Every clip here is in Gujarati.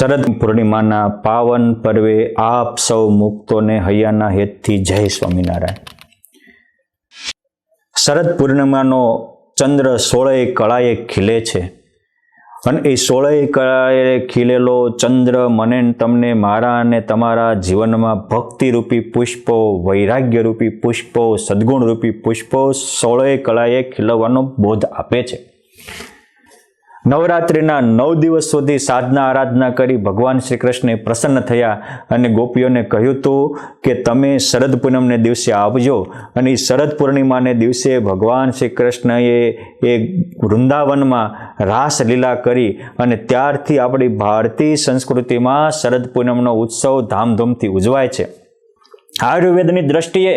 શરદ પૂર્ણિમાના પાવન પર્વે આપ સૌ મુક્તોને હૈયાના હેતથી જય સ્વામિનારાયણ. શરદ પૂર્ણિમાનો ચંદ્ર 16 કળાએ ખીલે છે અને એ 16 કળાએ ખીલેલો ચંદ્ર મને તમને મારા અને તમારા જીવનમાં ભક્તિરૂપી પુષ્પો, વૈરાગ્યરૂપી પુષ્પો, સદ્ગુણરૂપી પુષ્પો 16 કળાએ ખીલવાનો બોધ આપે છે. નવરાત્રિના 9 દિવસ સુધી સાધના આરાધના કરી ભગવાન શ્રી કૃષ્ણે પ્રસન્ન થયા અને ગોપીઓને કહ્યું હતું કે તમે શરદ પૂનમને દિવસે આવજો. અને એ શરદ પૂર્ણિમાને દિવસે ભગવાન શ્રી કૃષ્ણએ એ વૃંદાવનમાં રાસલીલા કરી અને ત્યારથી આપણી ભારતીય સંસ્કૃતિમાં શરદ પૂનમનો ઉત્સવ ધામધૂમથી ઉજવાય છે. આયુર્વેદની દ્રષ્ટિએ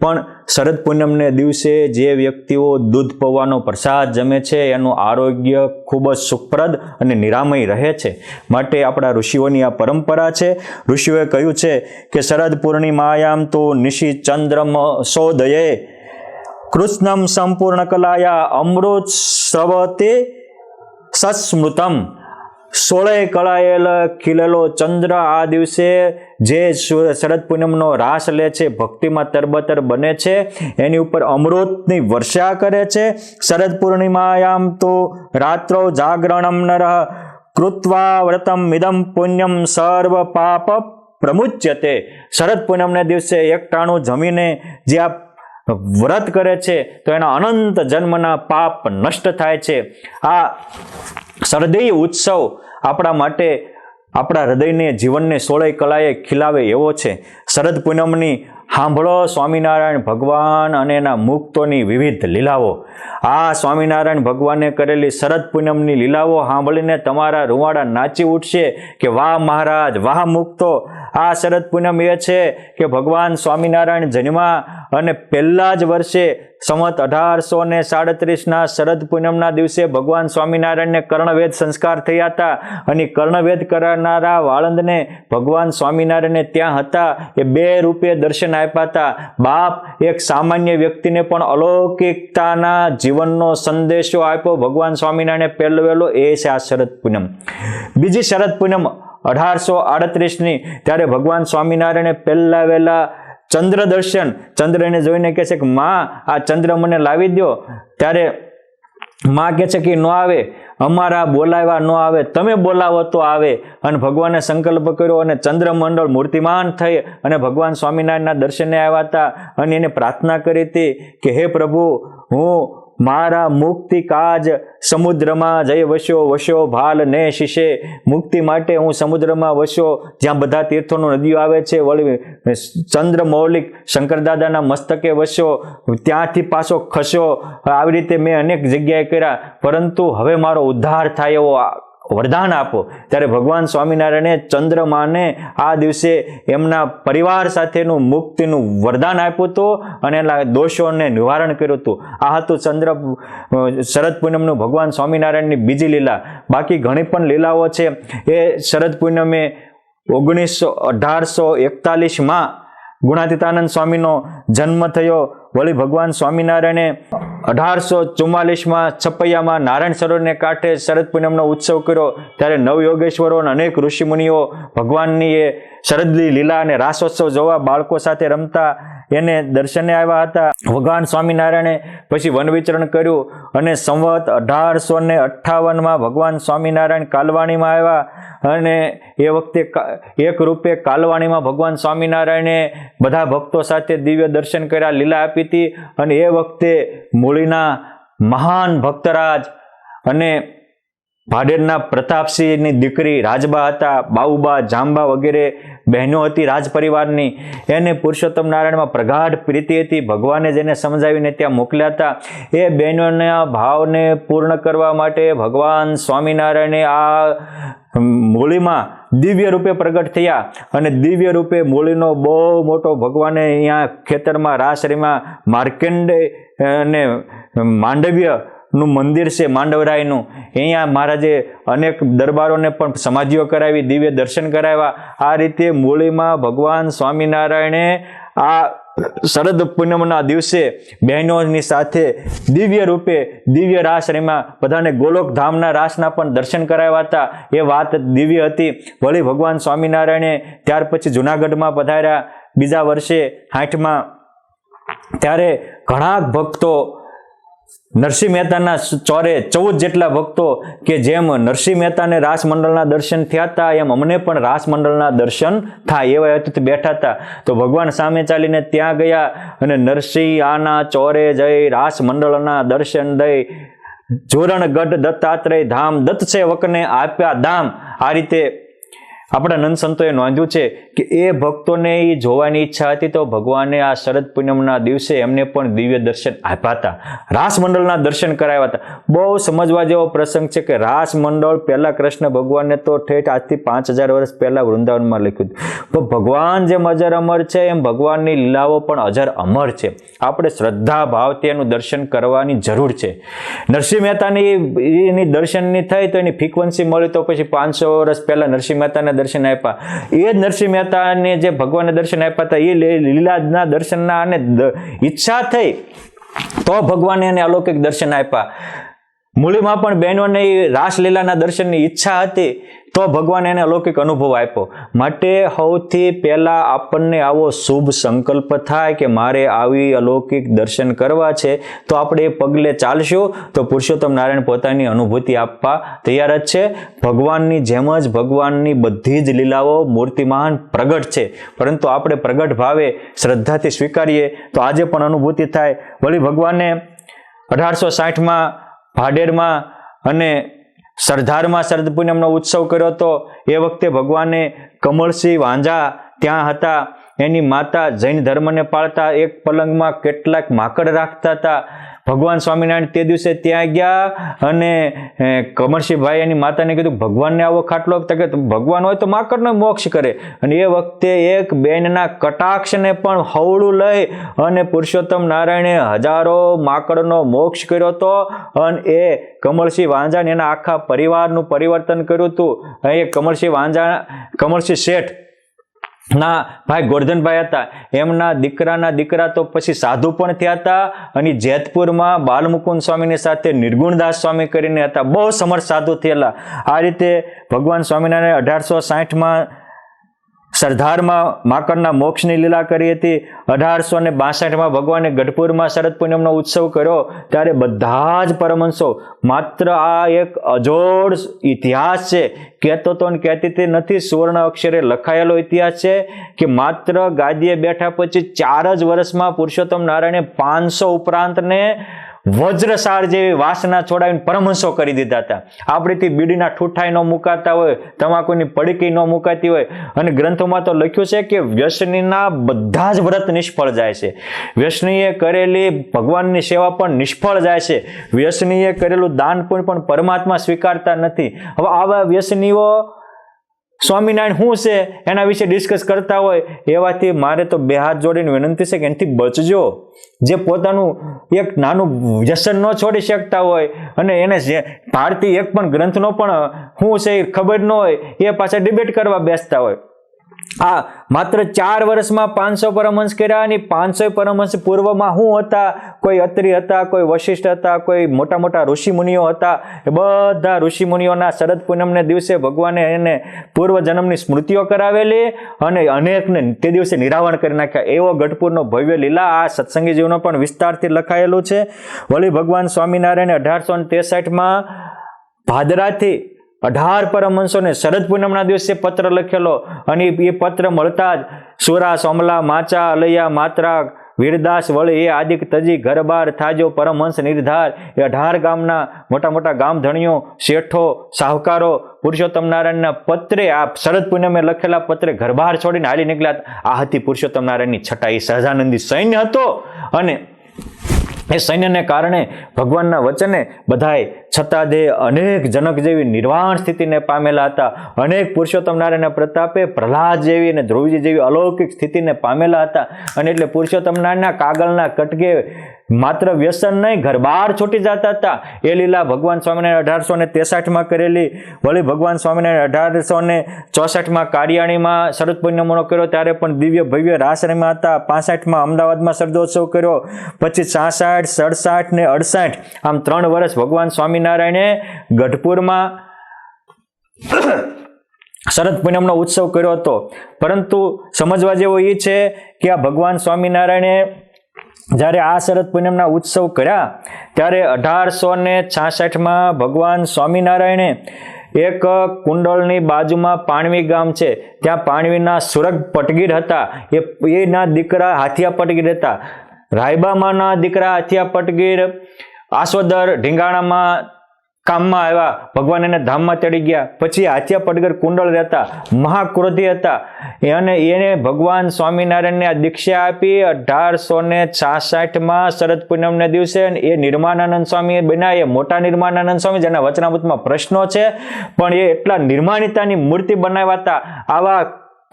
પણ શરદ પૂનમને દિવસે જે વ્યક્તિઓ દૂધ પૌવાનો પ્રસાદ જમે છે એનું આરોગ્ય ખૂબ જ સુખપ્રદ અને નિરામય રહે છે. માટે આપણા ઋષિઓની આ પરંપરા છે. ઋષિઓએ કહ્યું છે કે શરદ પૂર્ણિમાયામ તો નિશિ ચંદ્રમ સોદયે કૃષ્ણમ સંપૂર્ણ કલાયા અમૃત સ્રવતે સસ્મૃતમ. 16 કળાએ ખીલેલો ચંદ્ર આ દિવસે જે શરદ પૂનમનો રાસ લે છે, ભક્તિમાં તરબતર બને છે, એની ઉપર અમૃતની વર્ષા કરે છે. શરદ પૂર્ણિમાયામ તો રાત્રો જાગરણમ નરઃ કૃત્વા વ્રતમ મિદમ પુણ્યમ સર્વ પાપ પ્રમુચ્યતે. શરદ પૂનમને દિવસે એકટાણું જમીને જે આ વ્રત કરે છે તો એના અનંત જન્મના પાપ નષ્ટ થાય છે. આ શરદીય ઉત્સવ આપણા માટે આપણા હૃદયને, જીવનને 16 કળાએ ખીલાવે એવો છે. શરદ પૂનમની સાંભળો સ્વામિનારાયણ ભગવાન અને એના મુક્તોની વિવિધ લીલાઓ. આ સ્વામિનારાયણ ભગવાને કરેલી શરદ પૂનમની લીલાઓ સાંભળીને તમારા રૂવાડા નાચી ઉઠશે કે વાહ મહારાજ, વાહ મુક્તો. આ શરદ પૂનમ એ છે કે ભગવાન સ્વામિનારાયણ જન્મા અને પહેલા જ વર્ષે સંવત 1837ના શરદ પૂનમના દિવસે ભગવાન સ્વામિનારાયણને કર્ણવેદ સંસ્કાર થયા હતા. અને કર્ણવેદ કરનારા વાળંદને ભગવાન સ્વામિનારાયણને ત્યાં હતા એ 2 રૂપે દર્શન આપ્યા હતા. બાપ એક સામાન્ય વ્યક્તિને પણ અલૌકિકતાના જીવનનો સંદેશો આપ્યો ભગવાન સ્વામિનારાયણે પહેલો વહેલો, એ છે આ શરદ પૂનમ. બીજી શરદ પૂનમ 1838ની, ત્યારે ભગવાન સ્વામિનારાયણે પહેલા વહેલા ચંદ્ર દર્શન, ચંદ્રને જોઈને કહે છે કે માં આ ચંદ્ર મને લાવી દો. ત્યારે માં કહે છે કે ન આવે, અમારા બોલાવ્યા ન આવે, તમે બોલાવો તો આવે. અને ભગવાને સંકલ્પ કર્યો અને ચંદ્રમંડળ મૂર્તિમાન થઈ અને ભગવાન સ્વામિનારાયણના દર્શને આવ્યા હતા. અને એને પ્રાર્થના કરી હતી કે હે પ્રભુ, હું મારા મુક્તિ કાજ સમુદ્રમાં જઈ વસ્યો ભાલ ને શીશે. મુક્તિ માટે હું સમુદ્રમાં વસ્યો, જ્યાં બધા તીર્થોનો નદીઓ આવે છે. વળી ચંદ્રમૌલિક શંકરદાદાના મસ્તકે વસ્યો, ત્યાંથી પાછો ખસ્યો. આવી રીતે મેં અનેક જગ્યાએ કર્યા, પરંતુ હવે મારો ઉદ્ધાર થાય એવો વરદાન આપો. ત્યારે ભગવાન સ્વામિનારાયણે ચંદ્રમાને આ દિવસે એમના પરિવાર સાથેનું મુક્તિનું વરદાન આપ્યું હતું અને એના દોષોને નિવારણ કર્યું હતું. આ હતું શરદ પૂનમનું ભગવાન સ્વામિનારાયણની બીજી લીલા. બાકી ઘણી પણ લીલાઓ છે. એ શરદ પૂનમે 1841માં ગુણાતીતાનંદ સ્વામીનો જન્મ થયો. વળી ભગવાન સ્વામિનારાયણે 1844માં છપૈયામાં નારાયણ સરોવરને કાંઠે શરદ પૂનમનો ઉત્સવ કર્યો. ત્યારે નવયોગેશ્વરો અને અનેક ઋષિમુનિઓ ભગવાનની એ શરદની લીલા અને રાસોત્સવ જોવા બાળકો સાથે રમતા એને દર્શને આવ્યા હતા. ભગવાન સ્વામિનારાયણે પછી વનવિચરણ કર્યું અને સંવત 1858માં ભગવાન સ્વામિનારાયણ કાલવાણીમાં આવ્યા. અને એ વખતે એક રૂપે કાલવાણીમાં ભગવાન સ્વામિનારાયણે બધા ભક્તો સાથે દિવ્ય દર્શન કર્યા, લીલા આપી હતી. અને એ વખતે મૂળીના મહાન ભક્તરાજ અને ભાડેરના પ્રતાપસિંહની દીકરી રાજબા હતા. બાઉબા, જાંબા વગેરે બહેનો હતી રાજ પરિવારની. એને પુરુષોત્તમ નારાયણમાં પ્રગાઢ પ્રીતિ હતી. ભગવાને જેને સમજાવીને ત્યાં મોકલ્યા હતા. એ બહેનોના ભાવને પૂર્ણ કરવા માટે ભગવાન સ્વામિનારાયણે આ મૂળીમાં દિવ્ય રૂપે પ્રગટ થયા. અને દિવ્ય રૂપે મૂળીનો બહુ મોટો ભગવાને અહીંયા ખેતરમાં રાસરીમાં માર્કંડે અને માંડવ્ય નું મંદિર છે, માંડવરાયનું. અહીંયા મહારાજે અનેક દરબારોને પણ સમાધિઓ કરાવી, દિવ્ય દર્શન કરાવ્યા. આ રીતે મૂળીમાં ભગવાન સ્વામિનારાયણે આ શરદ પૂનમના દિવસે બહેનોની સાથે દિવ્ય રૂપે દિવ્ય રાસ રમ્યા. બધાને ગોલોક ધામના રાસના પણ દર્શન કરાવ્યા હતા. એ વાત દિવ્ય હતી. વળી ભગવાન સ્વામિનારાયણે ત્યાર પછી જુનાગઢમાં પધાર્યા બીજા વર્ષે 60માં. ત્યારે ઘણા ભક્તો નરસિંહ મહેતાના ચોરે 14 જેટલા ભક્તો કે જેમ નરસિંહ મહેતાને રાસ મંડળના દર્શન થયા હતા એમ અમને પણ રાસ મંડળના દર્શન થાય એવા હેતુથી બેઠા હતા. તો ભગવાન સામે ચાલીને ત્યાં ગયા અને નરસિંહ આના ચોરે જઈ રાસ મંડળના દર્શન દઈ જોરણ ગઢ દત્તાત્રેય ધામ દત્ત છે વકને આપ્યા દામ. આ રીતે આપણા નંદ સંતોએ નોંધ્યું છે કે એ ભક્તોને એ જોવાની ઈચ્છા હતી તો ભગવાને આ શરદ પૂનમના દિવસે એમને પણ દિવ્ય દર્શન આપ્યા હતા. રાસ મંડળના દર્શન કરાવ્યા હતા. બહુ સમજવા જેવો પ્રસંગ છે કે રાસ મંડળ પહેલા કૃષ્ણ ભગવાનને તો ઠેઠ આજથી 5000 વર્ષ પહેલા વૃંદાવનમાં લખ્યું હતું. પણ ભગવાન જેમ અજર અમર છે એમ ભગવાનની લીલાઓ પણ અજર અમર છે. આપણે શ્રદ્ધા ભાવથી એનું દર્શન કરવાની જરૂર છે. નરસિંહ મહેતાની એની દર્શનની થઈ તો એની ફ્રીક્વન્સી મળી તો પછી 500 વર્ષ પહેલા નરસિંહ મહેતાને દર્શન આપ્યા. એ જ નરસિંહ મહેતાને જે ભગવાનને દર્શન આપ્યા હતા એ લીલાના દર્શનના અને ઈચ્છા થઈ તો ભગવાને એને અલૌકિક દર્શન આપ્યા. મૂળીમાં પણ બહેનોને રાસલીલાના દર્શનની ઈચ્છા હતી તો ભગવાને એને અલૌકિક અનુભવ આપ્યો. માટે સૌથી પહેલા આપણને આવો શુભ સંકલ્પ થાય કે મારે આવી અલૌકિક દર્શન કરવા છે તો આપણે એ પગલે ચાલશું તો પુરુષોત્તમ નારાયણ પોતાની અનુભૂતિ આપવા તૈયાર જ છે. ભગવાનની જેમ જ ભગવાનની બધી જ લીલાઓ મૂર્તિમાન પ્રગટ છે, પરંતુ આપણે પ્રગટ ભાવે શ્રદ્ધાથી સ્વીકારીએ તો આજે પણ અનુભૂતિ થાય. વળી ભગવાને 1860માં ભાડેરમાં અને સરદારમાં શરદ પૂનમનો ઉત્સવ કર્યો હતો. એ વખતે ભગવાને કમળસિંહ વાંઝા ત્યાં હતા. એની માતા જૈન ધર્મને પાળતા એક પલંગમાં કેટલાક માકડ રાખતા હતા. ભગવાન સ્વામિનારાયણ તે દિવસે ત્યાં ગયા અને કમળસિંહભાઈ એની માતાને કીધું ભગવાનને આવો ખાટલો કે ભગવાન હોય તો માકડનો મોક્ષ કરે. અને એ વખતે એક બેનના કટાક્ષને પણ હવળું લઈ અને પુરુષોત્તમ નારાયણે હજારો માકડનો મોક્ષ કર્યો હતો અને એ કમળસિંહ વાંઝાને એના આખા પરિવારનું પરિવર્તન કર્યું હતું. એ કમળસિંહ શેઠ ના ભાઈ ગોરધનભાઈ હતા. એમના દીકરાના દીકરા તો પછી સાધુ પણ થયા હતા અને જેતપુરમાં બાલમુકુંદ સ્વામીની સાથે નિર્ગુણદાસ સ્વામી કરીને હતા. બહુ સમર્થ સાધુ થયેલા. આ રીતે ભગવાન સ્વામિનારાયણે 1860માં સરદારમાં માકડના મોક્ષની લીલા કરી હતી. 1862માં ભગવાને ગઢપુરમાં શરદ પૂનમનો ઉત્સવ કર્યો ત્યારે બધા જ પરમહંસો માત્ર આ એક અજોડ ઇતિહાસ છે, કહેતો તો કહેતી નથી, સુવર્ણ અક્ષરે લખાયેલો ઇતિહાસ છે કે માત્ર ગાદીએ બેઠા પછી 4 જ વર્ષમાં પુરુષોત્તમ નારાયણે 500 ઉપરાંતને વજ્રસાર જેવી વાસના છોડાવીને પરમહંસો કરી દીધા હતા. આપણેથી બીડીના ઠૂઠાઈ ન મુકાતા હોય, તમાકુની પડીકી ન મુકાતી હોય. અને ગ્રંથોમાં તો લખ્યું છે કે વ્યસનીના બધા જ વ્રત નિષ્ફળ જાય છે. વ્યસનીએ કરેલી ભગવાનની સેવા પણ નિષ્ફળ જાય છે. વ્યસનીએ કરેલું દાન પણ પરમાત્મા સ્વીકારતા નથી. હવે આવા વ્યસનીઓ સ્વામિનારાયણ શું છે એના વિશે ડિસ્કસ કરતા હોય એવાથી મારે તો બે હાથ જોડીને વિનંતી છે કે એનાથી બચજો. જે પોતાનું એક નાનું વ્યસન ન છોડી શકતા હોય અને એને ભારતીય એક પણ ગ્રંથનો પણ શું છે એ ખબર ન હોય એ પાછા ડિબેટ કરવા બેસતા હોય. આ માત્ર 4 વર્ષમાં 500 પરમહંસ કર્યા અને 500 પરમહંસ પૂર્વમાં શું હતા? કોઈ અત્રિ હતા, કોઈ વશિષ્ઠ હતા, કોઈ મોટા મોટા ઋષિમુનિઓ હતા. એ બધા ઋષિમુનિઓના શરદ પૂનમને દિવસે ભગવાને એને પૂર્વ જન્મની સ્મૃતિઓ કરાવેલી અને અનેકને તે દિવસે નિરાવરણ કરી નાખ્યા. એવો ગઢપુરનો ભવ્ય લીલા આ સત્સંગી જીવનો પણ વિસ્તારથી લખાયેલું છે. વળી ભગવાન સ્વામિનારાયણે 1863માં ભાદરાથી 18 પરમહંસોને શરદ પૂનમના દિવસે પત્ર લખેલો અને એ પત્ર મળતા જ સુરા, સોમલા, માચા, અલૈયા, માત્રા, વીરદાસ વળી એ આદિક તજી ઘર બાર થાજો પરમહંસ નિર્ધાર. એ 18 ગામના મોટા મોટા ગામધણીઓ, શેઠો, સાહુકારો પુરુષોત્તમ નારાયણના પત્રે, આ શરદ પૂનમે લખેલા પત્રે ઘર બહાર છોડીને હાલી નીકળ્યા. આ હતી પુરુષોત્તમ નારાયણની છટા. એ સહજાનંદી સૈન્ય હતો અને એ સૈન્યને કારણે ભગવાનના વચને બધાએ છતાદે અનેક જનક જેવી નિર્વાણ સ્થિતિને પામેલા હતા. અનેક પુરુષોત્તમ નારાયણના પ્રતાપે પ્રહલાદ જેવી અને ધ્રુવજી જેવી અલૌકિક સ્થિતિને પામેલા હતા. અને એટલે પુરુષોત્તમ નારાયણના કાગળના કટકે માત્ર વ્યસન નહીં, ઘર બહાર છૂટી જતા હતા. એ લીલા ભગવાન સ્વામિનારાયણ 1863 કરેલી. વળી ભગવાન સ્વામિનારાયણ 1864 કારિયાણીમાં શરદ પૂનમનો કર્યો, ત્યારે પણ દિવ્ય ભવ્ય રાસ રમ્યા હતા. 65 અમદાવાદમાં શરદોત્સવ કર્યો. પછી 66, 67 ને 68 આમ 3 વર્ષ ભગવાન સ્વામિનારાયણે ગઢપુરમાં શરદ પૂનમનો ઉત્સવ કર્યો હતો. પરંતુ સમજવા જેવો એ છે કે આ ભગવાન સ્વામિનારાયણે જ્યારે આ શરદ પૂનમના ઉત્સવ કર્યા ત્યારે 1866 ભગવાન સ્વામિનારાયણે એક કુંડળની બાજુમાં પાણવી ગામ છે, ત્યાં પાણવીના સુરગ પટગીર હતા. એના દીકરા હાથિયા પટગીર હતા. રાયબામાના દીકરા હાથિયા પટગીર આસોદર ઢીંગાણામાં કામમાં આવ્યા. ભગવાન એને ધામમાં ચડી ગયા. પછી હાથિયા પટગીર કુંડળ રહેતા, મહાક્રોધી હતા, અને એને ભગવાન સ્વામિનારાયણને આ દીક્ષા આપી 1866 શરદ પૂનમને દિવસે. એ નિર્માનાનંદ સ્વામી બન્યા, એ મોટા નિર્માનાનંદ સ્વામી, જેના વચનામૃતમાં પ્રશ્નો છે, પણ એ એટલા નિર્માણિતાની મૂર્તિ બનાવ્યા હતા. આવા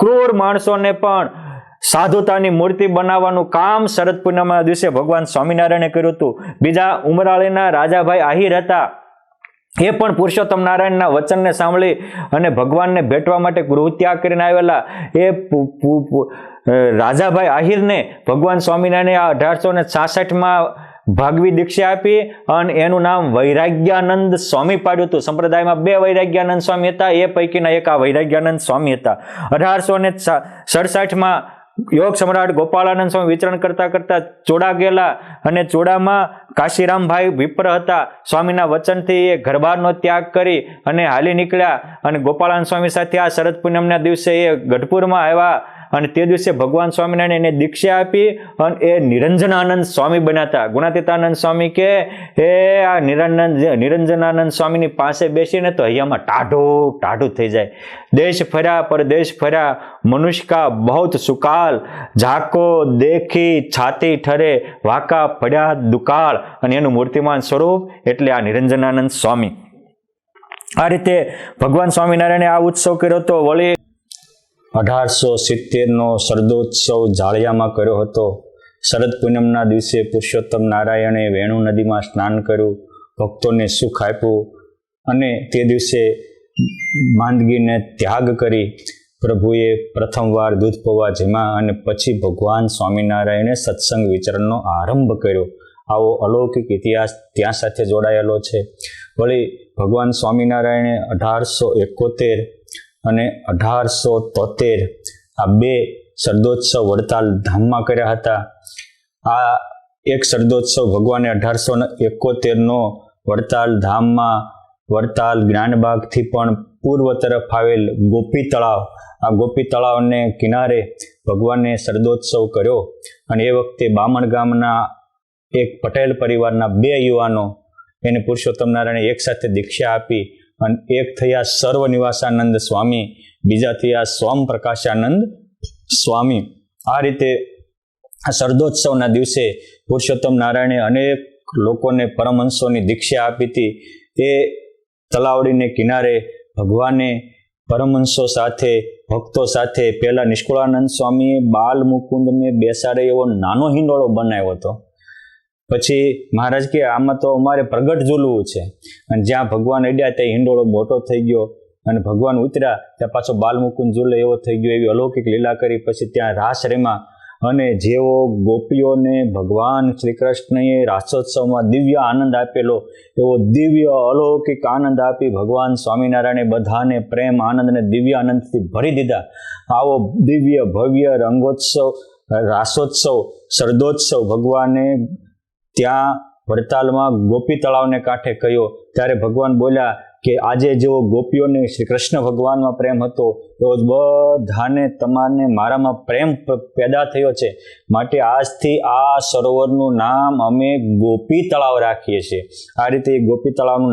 ક્રૂર માણસોને પણ સાધુતાની મૂર્તિ બનાવવાનું કામ શરદ પૂનમના દિવસે ભગવાન સ્વામિનારાયણે કર્યું હતું. બીજા ઉમરાળીના રાજાભાઈ આહિર હતા. એ પણ પુરુષોત્તમ નારાયણના વચનને સાંભળી અને ભગવાનને ભેટવા માટે ગૃહ ત્યાગ કરીને આવેલા. એ રાજાભાઈ આહિરને ભગવાન સ્વામિનારાયણે 1866 ભાગવી દીક્ષા આપી અને એનું નામ વૈરાગ્યાનંદ સ્વામી પાડ્યું હતું. સંપ્રદાયમાં 2 વૈરાગ્યાનંદ સ્વામી હતા, એ પૈકીના એક આ વૈરાગ્યાનંદ સ્વામી હતા. 1867 યોગ સમ્રાટ ગોપાળાનંદ સ્વામી વિચરણ કરતા કરતા ચોડા ગયેલા, અને ચોડામાં કાશીરામભાઈ વિપ્ર હતા. સ્વામીના વચનથી એ ઘરબારનો ત્યાગ કરી અને હાલી નીકળ્યા, અને ગોપાળાનંદ સ્વામી સાથે આ શરદ પૂનમના દિવસે એ ગઢપુરમાં આવ્યા, અને તે દિવસે ભગવાન સ્વામિનારાયણ એને દીક્ષા આપી અને એ નિરંજનાનંદ સ્વામી બન્યા હતા. ગુણાતીતાનંદ સ્વામી કે એ આ નિરંજનાનંદ સ્વામીની પાસે બેસીને તો અહીંયામાં ટાઢું થઈ જાય. દેશ ફર્યા પરદેશ ફર્યા, મનુષ્ય કા બહુત સુકાલ, ઝાકો દેખી છાતી ઠરે, વાકા પડ્યા દુકાળ. અને એનું મૂર્તિમાન સ્વરૂપ એટલે આ નિરંજનાનંદ સ્વામી. આ રીતે ભગવાન સ્વામિનારાયણે આ ઉત્સવ કર્યો હતો. વળી 1870 શરદોત્સવ જાળિયામાં કર્યો હતો. શરદ પૂનમના દિવસે પુરુષોત્તમ નારાયણે વેણુ નદીમાં સ્નાન કર્યું, ભક્તોને સુખ આપ્યું, અને તે દિવસે માંદગીને ત્યાગ કરી પ્રભુએ પ્રથમવાર દૂધ પૌવા જમ્યા, અને પછી ભગવાન સ્વામિનારાયણે સત્સંગ વિચરણનો આરંભ કર્યો. આવો અલૌકિક ઇતિહાસ ત્યાં સાથે જોડાયેલો છે. વળી ભગવાન સ્વામિનારાયણે 1871 અને 1873 આ 2 શરદોત્સવ વડતાલ ધામમાં કર્યા હતા. આ એક શરદોત્સવ ભગવાને 1871 વડતાલ ધામમાં, વડતાલ જ્ઞાનબાગથી પણ પૂર્વ તરફ આવેલ ગોપી તળાવ, આ ગોપી તળાવને કિનારે ભગવાને શરદોત્સવ કર્યો. અને એ વખતે બામણ ગામના એક પટેલ પરિવારના 2 યુવાનો એને પુરુષોત્તમ નારાયણે એક સાથે દીક્ષા આપી, અને એક થયા સર્વનિવાસાનંદ સ્વામી, બીજા થયા સ્વમ પ્રકાશાનંદ સ્વામી. આ રીતે આ શરદોત્સવના દિવસે પુરુષોત્તમ નારાયણે અનેક લોકોને પરમહંસોની દીક્ષા આપી હતી. એ તલાવડીને કિનારે ભગવાને પરમહંસો સાથે, ભક્તો સાથે પહેલા નિષ્કુળાનંદ સ્વામીએ બાલ મુકુંદને બેસાડે એવો નાનો હિંડોળો બનાવ્યો હતો. પછી મહારાજ કે આમાં તો અમારે પ્રગટ ઝૂલવું છે, અને જ્યાં ભગવાન અડ્યા ત્યાં હિંડોળો મોટો થઈ ગયો, અને ભગવાન ઉતર્યા ત્યાં પાછો બાલમુકુંદ ઝૂલે એવો થઈ ગયો. એવી અલૌકિક લીલા કરી. પછી ત્યાં રાસ રેમાં, અને જેવો ગોપીઓને ભગવાન શ્રી કૃષ્ણએ રાસોત્સવમાં દિવ્ય આનંદ આપેલો, એવો દિવ્ય અલૌકિક આનંદ આપી ભગવાન સ્વામિનારાયણે બધાને પ્રેમ, આનંદ અને દિવ્ય આનંદથી ભરી દીધા. આવો દિવ્ય ભવ્ય રંગોત્સવ, રાસોત્સવ, શરદોત્સવ ભગવાને ત્યાં વડતાલમાં ગોપી તળાવને કાંઠે કહ્યો. ત્યારે ભગવાન બોલ્યા કે આજે જેવો ગોપીઓને શ્રી કૃષ્ણ ભગવાનમાં પ્રેમ હતો, એવો જ બધાને તમારને મારામાં પ્રેમ પેદા થયો છે. માટે આજથી આ સરોવરનું નામ અમે ગોપી તળાવ રાખીએ છીએ. આ રીતે ગોપી તળાવનું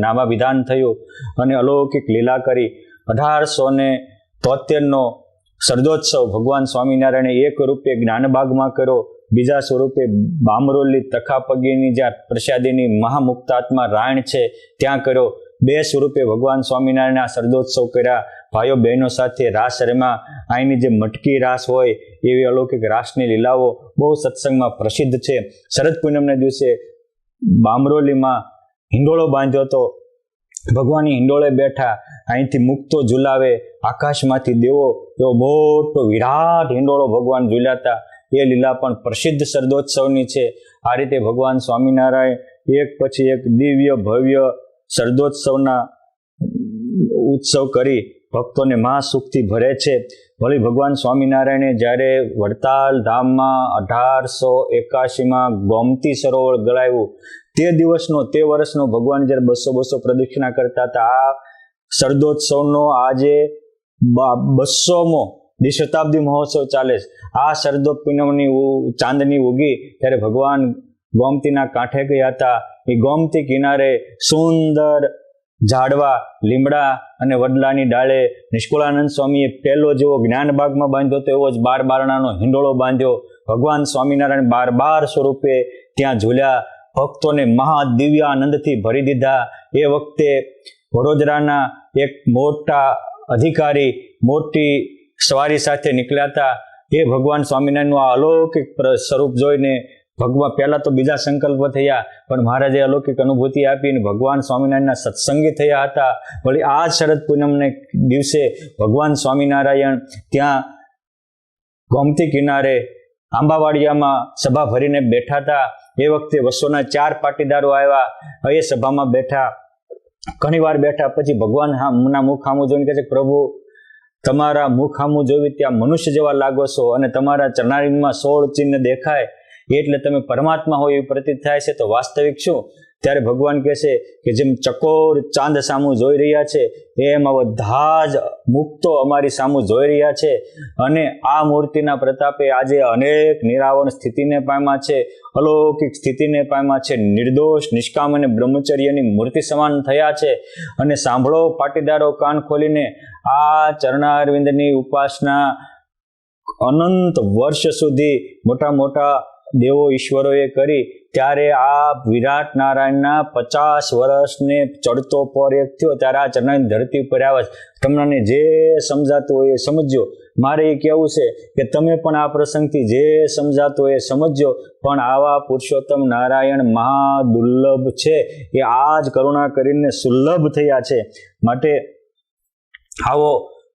નામાભિધાન થયું, અને અલૌકિક લીલા કરી. 1873 શરદોત્સવ ભગવાન સ્વામિનારાયણે એક રૂપે જ્ઞાનબાગમાં કર્યો, બીજા સ્વરૂપે બામરોલી તખાપગીની જ્યાં પ્રસાદીની મહામુક્તાત્મા રાયણ છે ત્યાં કર્યો. બે સ્વરૂપે ભગવાન સ્વામિનારાયણના શરદોત્સવ કર્યા. ભાઈઓ બહેનો સાથે રાસ રમ્યા. અહીંની જે મટકી રાસ હોય એવી અલૌકિક રાસની લીલાઓ બહુ સત્સંગમાં પ્રસિદ્ધ છે. શરદ પૂનમને દિવસે બામરોલીમાં હિંડોળો બાંધ્યો હતો. ભગવાન હિંડોળે બેઠા, અહીંથી મુક્તો ઝુલાવે, આકાશમાંથી દેવો એવો મોટો વિરાટ હિંડોળો ભગવાન ઝુલાતા. એ લીલા પણ પ્રસિદ્ધ શરદોત્સવની છે. આ રીતે ભગવાન સ્વામિનારાયણ એક પછી એક દિવ્ય ભવ્ય શરદોત્સવના ઉત્સવ કરી ભક્તોને મહાસુખથી ભરે છે. વળી ભગવાન સ્વામિનારાયણે જ્યારે વડતાલ ધામમાં 1881માં ગોમતી સરોવર ગળાવ્યું તે દિવસનો તે વર્ષનો ભગવાન જ્યારે 200 પ્રદક્ષિણા કરતા હતા. આ શરદોત્સવનો આજે 200મો દ્વિશતાબ્દી મહોત્સવ ચાલે છે. આ શરદો પૂનમની ચાંદની ઉગી ત્યારે ભગવાન ગોમતીના કાંઠે ગયા હતા. એ ગોમતી કિનારે સુંદર ઝાડવા, લીમડા અને વડલાની ડાળે નિષ્કુળાનંદ સ્વામીએ પહેલો જેવો જ્ઞાનબાગમાં બાંધ્યો હતો એવો જ 12 બારણાનો હિંડોળો બાંધ્યો. ભગવાન સ્વામિનારાયણ 12 સ્વરૂપે ત્યાં ઝૂલ્યા. ભક્તોને મહાદિવ્ય આનંદથી ભરી દીધા. એ વખતે વડોદરાના એક મોટા અધિકારી મોટી સવારી સાથે નીકળ્યા હતા. એ ભગવાન સ્વામિનારાયણનું આ અલૌકિક સ્વરૂપ જોઈને ભગવાન પહેલાં તો બીજા સંકલ્પ થયા, પણ મહારાજે અલૌકિક અનુભૂતિ આપીને ભગવાન સ્વામિનારાયણના સત્સંગી થયા હતા. વળી આ શરદ પૂનમને દિવસે ભગવાન સ્વામિનારાયણ ત્યાં ગોમતી કિનારે આંબાવાડિયામાં સભા ભરીને બેઠા હતા. એ વખતે 204 પાટીદારો આવ્યા. એ સભામાં બેઠા, ઘણીવાર બેઠા. પછી ભગવાનના મુખ સામું જોઈને કહે છે, પ્રભુ તમારા મુખ સામું જોવી ત્યાં મનુષ્ય જેવા લાગો છો અને તમારા ચરણારીમાં 16 ચિહ્ન દેખાય એટલે તમે પરમાત્મા હોય એવું પ્રતીત થાય છે, તો વાસ્તવિક શું? ત્યારે ભગવાન કહે છે કે જેમ ચકોર ચાંદ સામું જોઈ રહ્યા છે એમ બધા જ મુક્તો અમારી સામું જોઈ રહ્યા છે. અને આ મૂર્તિના પ્રતાપે આજે અનેક નિરાવરણ સ્થિતિને પામ્યા છે, અલૌકિક સ્થિતિને પામ્યા છે, નિર્દોષ નિષ્કામ અને બ્રહ્મચર્યની મૂર્તિ સમાન થયા છે. અને સાંભળો પાટીદારો, કાન ખોલીને, આ ચરણારવિંદની ઉપાસના અનંત વર્ષ સુધી મોટા મોટા દેવો ઈશ્વરોએ કરી. ત્યારે આ વિરાટ નારાયણના 50 વર્ષને ચડતો પર એક થયો ત્યારે આ ચરણાની ધરતી ઉપર આવે છે. તમને જે સમજાતું હોય એ સમજો. મારે એ કહેવું છે કે તમે પણ આ પ્રસંગથી જે સમજાતું હોય એ સમજો. પણ આવા પુરુષોત્તમ નારાયણ મહાદુર્લભ છે. એ આ જ કરુણા કરીને સુલભ થયા છે. માટે આવો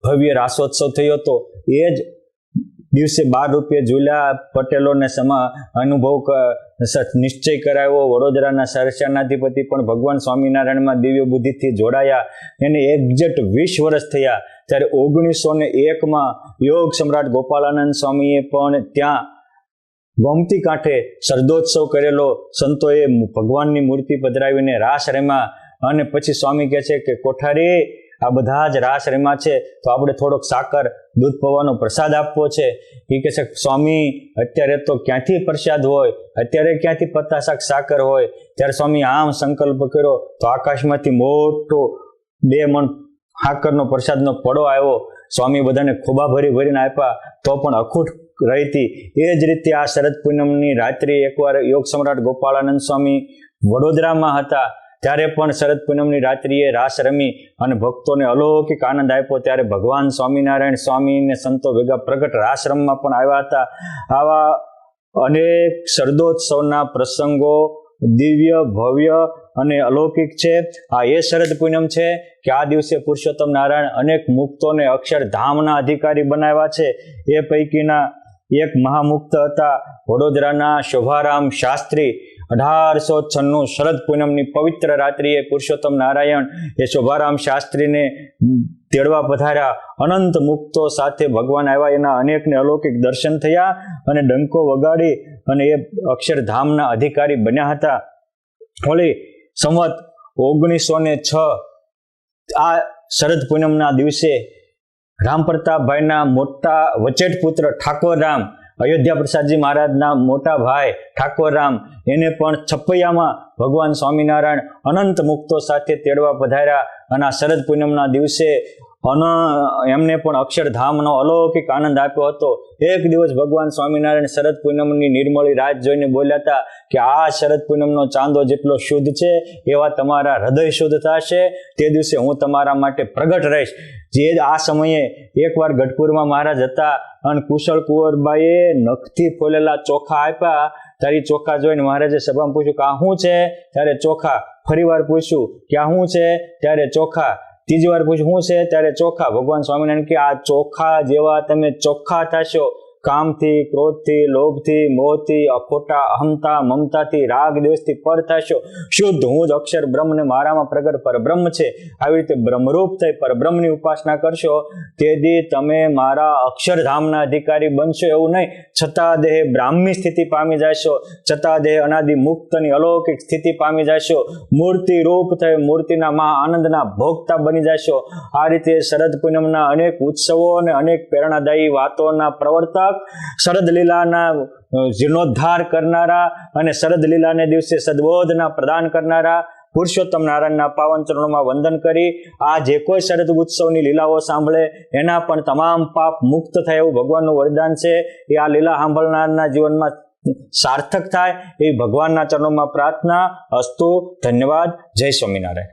ભવ્ય રાસોત્સવ થયો હતો. એ જ દિવસે 12 રૂપિયા ઝૂલ્યા. પટેલોને અનુભવ નિશ્ચય કરાવ્યો. વડોદરાના સરસ્યાનાધિપતિ પણ ભગવાન સ્વામિનારાયણમાં દિવ્ય બુદ્ધિથી જોડાયા. એને એક્ઝેક્ટ 20 વર્ષ થયા. ત્યારે 1901માં યોગ સમ્રાટ ગોપાલાનંદ સ્વામીએ પણ ત્યાં ગોમતી કાંઠે શરદોત્સવ કરેલો. સંતોએ ભગવાનની મૂર્તિ પધરાવીને રાસ રમ્યા. અને પછી સ્વામી કહે છે કે કોઠારી, આ બધા જ રાસ રમ્યા છે તો આપણે થોડોક સાકર દૂધ પૌવાનો પ્રસાદ આપવો છે. એ કહે છે સ્વામી અત્યારે તો ક્યાંથી પ્રસાદ હોય, અત્યારે ક્યાંથી પત્તા સાકર હોય. ત્યારે સ્વામી આમ સંકલ્પ કર્યો તો આકાશમાંથી મોટો 2 મણ સાકરનો પ્રસાદનો પડો આવ્યો. સ્વામી બધાને ખોબા ભરીને આપ્યા તો પણ અખૂટ રહી હતી. એ જ રીતે આ શરદ પૂનમની રાત્રિ એકવાર યોગ સમ્રાટ ગોપાળાનંદ સ્વામી વડોદરામાં હતા. ત્યારે પણ શરદ પૂનમની રાત્રિએ રાસ રમી અને ભક્તોને અલૌકિક આનંદ આપ્યો. ત્યારે ભગવાન સ્વામિનારાયણ સ્વામીને સંતો ભેગા પ્રગટ રાસ રમવા પણ આવ્યા હતા. આવા અનેક શરદોત્સવના પ્રસંગો દિવ્ય ભવ્ય અને અલૌકિક છે. આ એ શરદ પૂનમ છે કે આ દિવસે પુરુષોત્તમ નારાયણ અનેક મુક્તોને અક્ષરધામના અધિકારી બનાવ્યા છે. એ પૈકીના એક મહામુક્ત હતા વડોદરાના શોભારામ શાસ્ત્રી. 1896 શરદ પૂનમની પવિત્ર રાત્રિએ પુરુષોત્તમ નારાયણ એ શોભારામ શાસ્ત્રીને તેડવા પધાર્યા. અનંત મુક્તો સાથે ભગવાન આવ્યા. એના અનેકને અલૌકિક દર્શન થયા અને ડંકો વગાડી અને એ અક્ષરધામના અધિકારી બન્યા હતા. વળી સંવત 1906 આ શરદ પૂનમના દિવસે રામપ્રતાપભાઈના મોટા વચેટ પુત્ર ઠાકોરરામ, અયોધ્યા પ્રસાદજી મહારાજના મોટા ભાઈ ઠાકોરરામ, એને પણ છપૈયામાં ભગવાન સ્વામિનારાયણ અનંત મુક્તો સાથે તેડવા પધાર્યા. અને આ શરદ પૂનમના દિવસે અને એમને પણ અક્ષરધામનો અલૌકિક આનંદ આપ્યો હતો. એક દિવસ ભગવાન સ્વામિનારાયણ શરદ પૂનમની નિર્મળી રાત જોઈને બોલ્યા હતા કે આ શરદ પૂનમનો ચાંદો જેટલો શુદ્ધ છે એવા તમારા હૃદય શુદ્ધ થશે. તે દિવસે હું તમારા માટે પ્રગટ રહીશ. જે આ સમયે એકવાર ગઢપુરમાં મહારાજ હતા અને કુશળ કુંવરબાઈએ નખથી ફોલેલા ચોખા આપ્યા. તારી ચોખા જોઈને મહારાજે સભામાં પૂછ્યું કે આ શું છે? ત્યારે ચોખા. ફરી વાર પૂછ્યું કે આ શું છે? ત્યારે ચોખા. ત્રીજી વાર પૂછ્યું શું છે? ત્યારે ચોખા. ભગવાન સ્વામિનારાયણ કે આ ચોખા જેવા તમે ચોખ્ખા થશો, કામથી, ક્રોધથી, લોભથી, મોહથી, અખોટા અહમતા, મમતાથી, રાગ દ્વેષથી પર થશો. શુદ્ધ હું જ અક્ષર બ્રહ્મ ને મારામાં પ્રગટ પરબ્રહ્મ છે. આવી રીતે બ્રહ્મરૂપ થઈ પરબ્રહ્મની ઉપાસના કરશો તેથી તમે મારા અક્ષરધામના અધિકારી બનશો એવું નહીં, છતાં દેહ બ્રાહ્મી સ્થિતિ પામી જશો, છતાં દેહ અનાદિ મુક્તની અલૌકિક સ્થિતિ પામી જશો. મૂર્તિ રૂપ થઈ મૂર્તિના મહા આનંદના ભોગતા બની જશો. આ રીતે શરદ પૂનમના અનેક ઉત્સવો અને અનેક પ્રેરણાદાયી વાતોના પ્રવર્તક, શરદ લીલાના જીર્ણોદ્ધાર કરનારા અને શરદ લીલાને દિવસે સદબોધના પ્રદાન કરનારા પુરુષોત્તમ નારાયણના પાવન ચરણોમાં વંદન કરી આ જે કોઈ શરદ ઉત્સવની લીલાઓ સાંભળે એના પણ તમામ પાપ મુક્ત થાય એવું ભગવાનનું વરદાન છે. એ આ લીલા સાંભળનારના જીવનમાં સાર્થક થાય એ ભગવાનના ચરણોમાં પ્રાર્થના. અસ્તુ. ધન્યવાદ. જય સ્વામિનારાયણ.